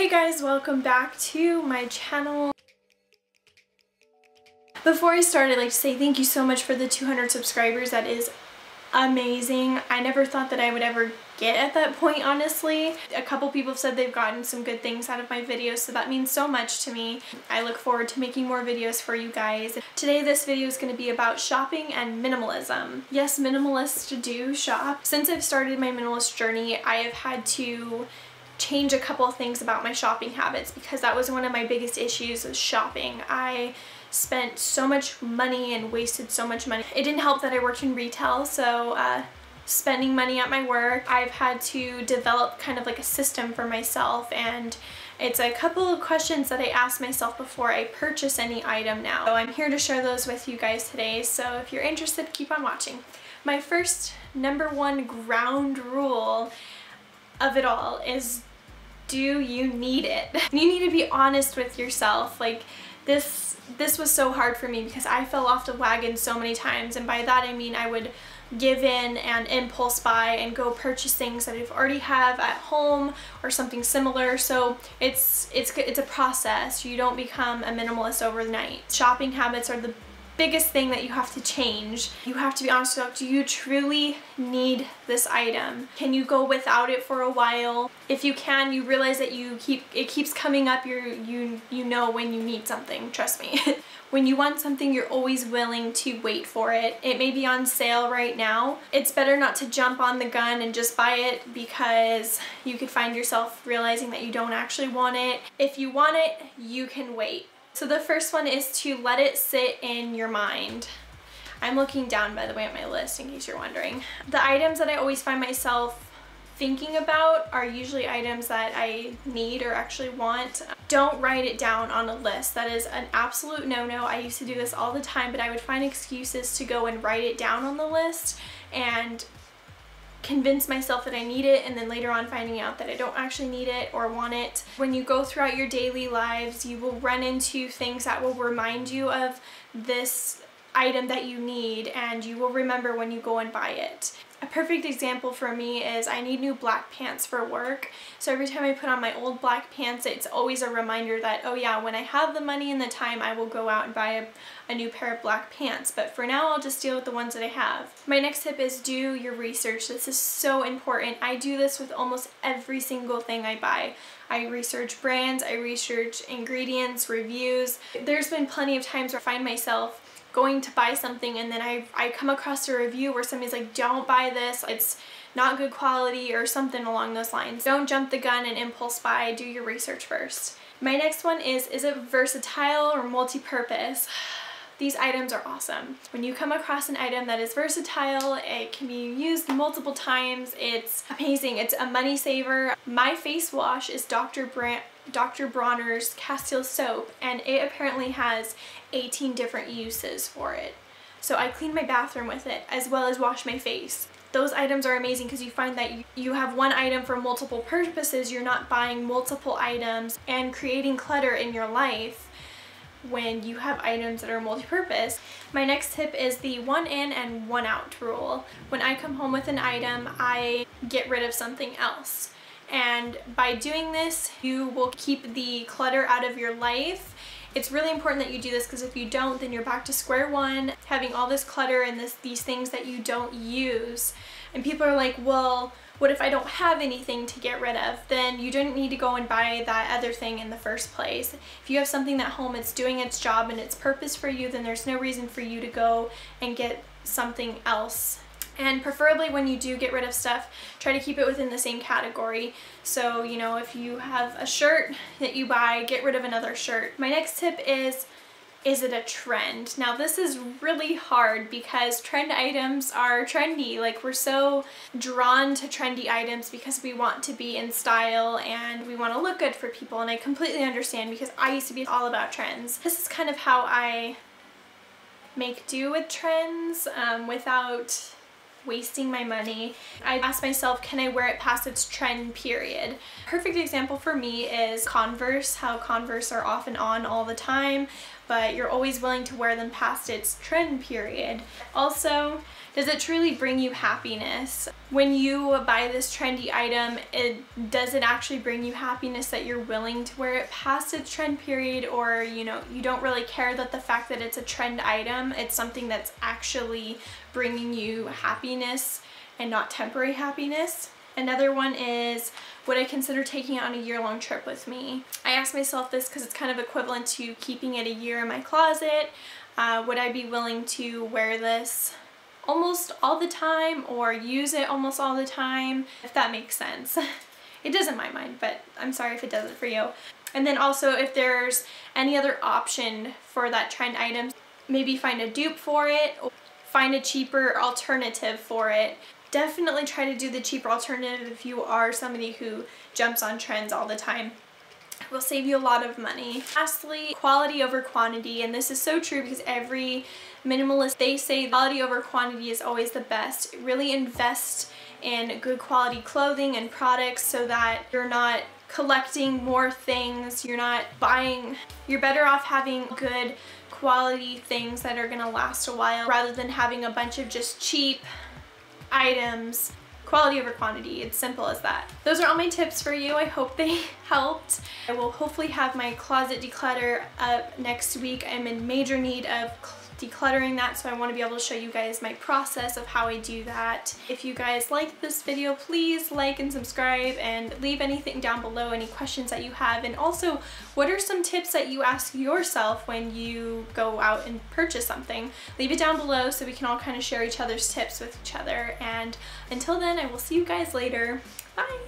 Hey guys, welcome back to my channel. Before I start, I'd like to say thank you so much for the 200 subscribers. That is amazing. I never thought that I would ever get at that point, honestly. A couple people have said they've gotten some good things out of my videos, so that means so much to me. I look forward to making more videos for you guys. Today this video is going to be about shopping and minimalism. Yes, minimalists do shop. Since I've started my minimalist journey, I have had to change a couple of things about my shopping habits because that was one of my biggest issues with shopping. I spent so much money and wasted so much money. It didn't help that I worked in retail, so spending money at my work, I've had to develop kind of like a system for myself, and it's a couple of questions that I ask myself before I purchase any item now. So I'm here to share those with you guys today, so if you're interested, keep on watching. My first #1 ground rule of it all is, do you need it? You need to be honest with yourself. Like this was so hard for me because I fell off the wagon so many times, and by that I mean I would give in and impulse buy and go purchase things that I already have at home or something similar. So it's a process. You don't become a minimalist overnight. Shopping habits are the biggest thing that you have to change. You have to be honest with yourself. Do you truly need this item? Can you go without it for a while? If you can, you realize that it keeps coming up. You know when you need something. Trust me. When you want something, you're always willing to wait for it. It may be on sale right now. It's better not to jump on the gun and just buy it because you could find yourself realizing that you don't actually want it. If you want it, you can wait. So the first one is to let it sit in your mind. I'm looking down, by the way, at my list in case you're wondering. The items that I always find myself thinking about are usually items that I need or actually want. Don't write it down on a list. That is an absolute no-no. I used to do this all the time, but I would find excuses to go and write it down on the list and convince myself that I need it, and then later on finding out that I don't actually need it or want it. When you go throughout your daily lives, you will run into things that will remind you of this item that you need, and you will remember when you go and buy it. A perfect example for me is I need new black pants for work. So every time I put on my old black pants, it's always a reminder that, oh yeah, when I have the money and the time, I will go out and buy a new pair of black pants. But for now, I'll just deal with the ones that I have. My next tip is do your research. This is so important. I do this with almost every single thing I buy. I research brands, I research ingredients, reviews. There's been plenty of times where I find myself going to buy something and then I come across a review where somebody's like, don't buy this, it's not good quality or something along those lines. Don't jump the gun and impulse buy, do your research first. My next one is it versatile or multi-purpose? These items are awesome. When you come across an item that is versatile, it can be used multiple times, it's amazing, it's a money saver. My face wash is Dr. Bronner's Castile soap, and it apparently has 18 different uses for it. So I clean my bathroom with it as well as wash my face. Those items are amazing because you find that you have one item for multiple purposes. You're not buying multiple items and creating clutter in your life when you have items that are multi-purpose. My next tip is the one in and one out rule. When I come home with an item, I get rid of something else. And by doing this, you will keep the clutter out of your life. It's really important that you do this because if you don't, then you're back to square one, having all this clutter and these things that you don't use. And people are like, well, what if I don't have anything to get rid of? Then you don't need to go and buy that other thing in the first place. If you have something at home, it's doing its job and its purpose for you, then there's no reason for you to go and get something else. And preferably when you do get rid of stuff, try to keep it within the same category. So, you know, if you have a shirt that you buy, get rid of another shirt. My next tip is it a trend? Now this is really hard because trend items are trendy. Like, we're so drawn to trendy items because we want to be in style and we want to look good for people, and I completely understand because I used to be all about trends. This is kind of how I make do with trends without wasting my money. I ask myself, can I wear it past its trend period? Perfect example for me is Converse, how Converse are off and on all the time. but you're always willing to wear them past its trend period. Also, does it truly bring you happiness? When you buy this trendy item, does it actually bring you happiness that you're willing to wear it past its trend period, or you don't really care that the fact that it's a trend item, it's something that's actually bringing you happiness and not temporary happiness? Another one is, would I consider taking it on a year-long trip with me? I asked myself this because it's kind of equivalent to keeping it a year in my closet. Would I be willing to wear this almost all the time or use it almost all the time, if that makes sense? It does in my mind, but I'm sorry if it doesn't for you. And then also, if there's any other option for that trend item, maybe find a dupe for it or find a cheaper alternative for it. Definitely try to do the cheaper alternative if you are somebody who jumps on trends all the time. It will save you a lot of money. Lastly, quality over quantity, and this is so true because every minimalist, they say quality over quantity is always the best. Really invest in good quality clothing and products so that you're not collecting more things, you're better off having good quality things that are gonna last a while rather than having a bunch of just cheap items. Quality over quantity, it's simple as that. Those are all my tips for you. I hope they helped. I will hopefully have my closet declutter up next week. I'm in major need of decluttering that, so I want to be able to show you guys my process of how I do that. If you guys liked this video, please like and subscribe and leave anything down below, any questions that you have. And also, what are some tips that you ask yourself when you go out and purchase something? Leave it down below so we can all kind of share each other's tips with each other. And until then, I will see you guys later. Bye!